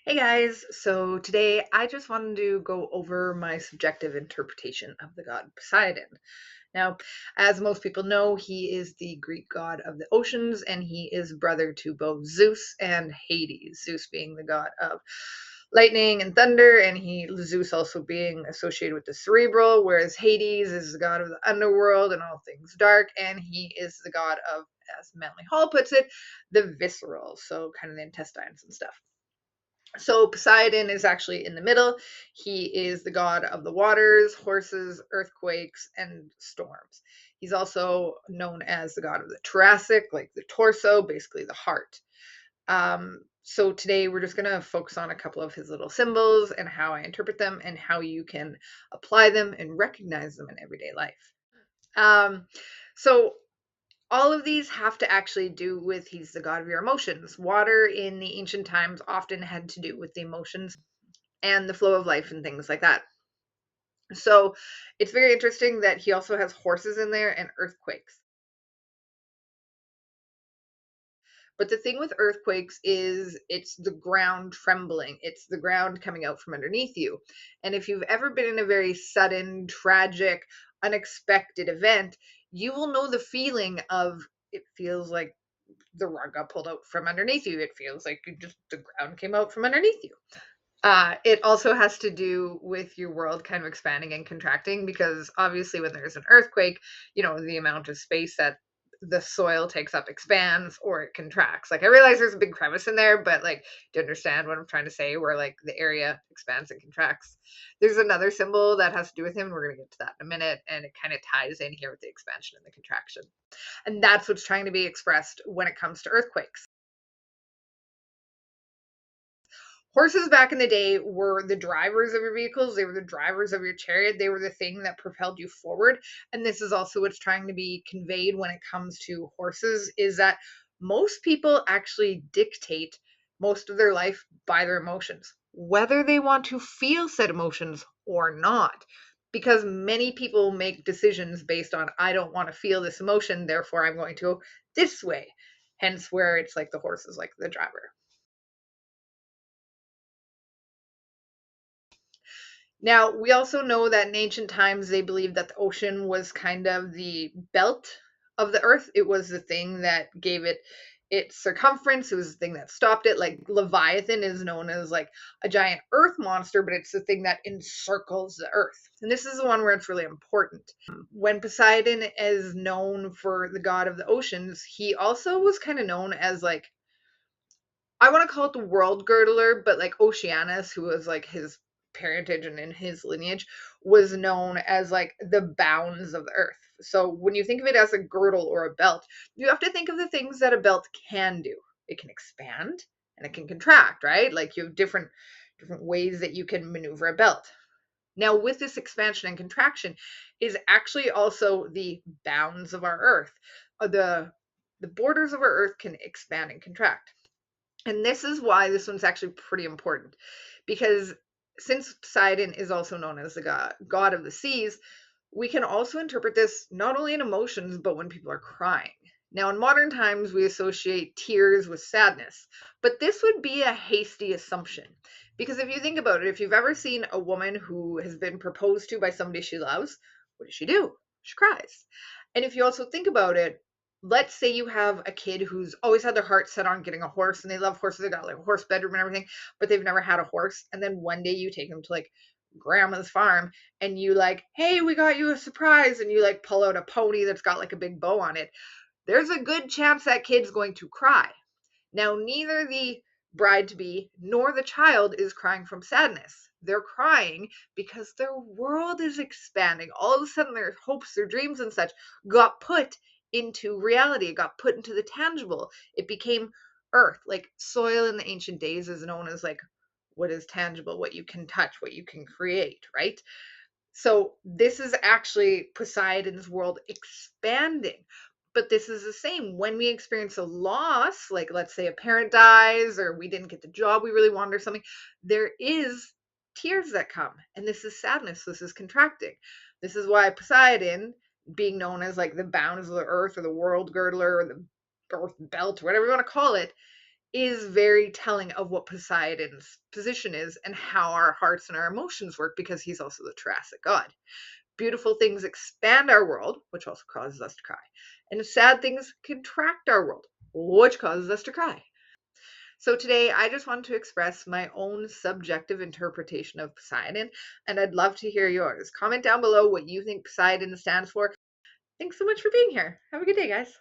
Hey guys, so today I just wanted to go over my subjective interpretation of the god Poseidon. Now, as most people know, he is the Greek god of the oceans and he is brother to both Zeus and Hades. Zeus being the god of lightning and thunder, and Zeus also being associated with the cerebral, whereas Hades is the god of the underworld and all things dark, and he is the god of, as Manly Hall puts it, the visceral, so kind of the intestines and stuff. So Poseidon is actually in the middle. He is the god of the waters, horses, earthquakes, and storms. He's also known as the god of the thoracic, like the torso, basically the heart. So today we're just going to focus on a couple of his little symbols and how I interpret them and how you can apply them and recognize them in everyday life. Um, so all of these have to actually do with he's the god of your emotions. Water in the ancient times often had to do with the emotions and the flow of life and things like that. So it's very interesting that he also has horses in there and earthquakes. But the thing with earthquakes is it's the ground trembling. It's the ground coming out from underneath you. And if you've ever been in a very sudden, tragic, unexpected event, you will know the feeling of it feels like the rug got pulled out from underneath you. It feels like the ground came out from underneath you. It also has to do with your world kind of expanding and contracting because obviously when there's an earthquake, the amount of space that the soil takes up expands or it contracts. Like I realize there's a big crevice in there, but like do you understand what I'm trying to say where like the area expands and contracts? There's another symbol that has to do with him. We're going to get to that in a minute and it kind of ties in here with the expansion and the contraction. And that's what's trying to be expressed when it comes to earthquakes. Horses back in the day were the drivers of your vehicles. They were the drivers of your chariot. They were the thing that propelled you forward. And this is also what's trying to be conveyed when it comes to horses is that most people actually dictate most of their life by their emotions, whether they want to feel said emotions or not. Because many people make decisions based on, I don't want to feel this emotion, therefore I'm going to go this way. Hence, where it's like the horse is like the driver. Now, we also know that in ancient times they believed that the ocean was kind of the belt of the earth. It was the thing that gave it its circumference. It was the thing that stopped it. Like Leviathan is known as like a giant earth monster, but it's the thing that encircles the earth. And this is the one where it's really important. When Poseidon is known for the god of the oceans, he also was kind of known as like I want to call it the world girdler, but like Oceanus, who was like his parentage and in his lineage, was known as like the bounds of the earth. So when you think of it as a girdle or a belt, you have to think of the things that a belt can do. It can expand and it can contract, right? Like you have different ways that you can maneuver a belt. Now, with this expansion and contraction is actually also the bounds of our earth. The borders of our earth can expand and contract. And this is why this one's actually pretty important because since Poseidon is also known as the god of the seas, we can also interpret this not only in emotions, but when people are crying. Now, in modern times, we associate tears with sadness, but this would be a hasty assumption. Because if you think about it, if you've ever seen a woman who has been proposed to by somebody she loves, what does she do? She cries. And if you also think about it, let's say you have a kid who's always had their heart set on getting a horse and they love horses, they got like a horse bedroom and everything, but they've never had a horse. And then one day you take them to like grandma's farm and you like, hey, we got you a surprise, and you like pull out a pony that's got like a big bow on it. There's a good chance that kid's going to cry. Now, neither the bride to be nor the child is crying from sadness. They're crying because their world is expanding. All of a sudden, their hopes, their dreams, and such got put into reality. It got put into the tangible. It became earth. Like soil in the ancient days is known as like what is tangible, what you can touch, what you can create, right? So this is actually Poseidon's world expanding. But this is the same when we experience a loss, like let's say a parent dies or we didn't get the job we really wanted or something, there is tears that come. And this is sadness. This is contracting. This is why Poseidon, being known as like the bounds of the earth or the world girdler or the earth belt, whatever you want to call it, is very telling of what Poseidon's position is and how our hearts and our emotions work, because he's also the Triassic god. Beautiful things expand our world, which also causes us to cry. And sad things contract our world, which causes us to cry. So today I just wanted to express my own subjective interpretation of Poseidon, and I'd love to hear yours. Comment down below what you think Poseidon stands for. Thanks so much for being here. Have a good day, guys.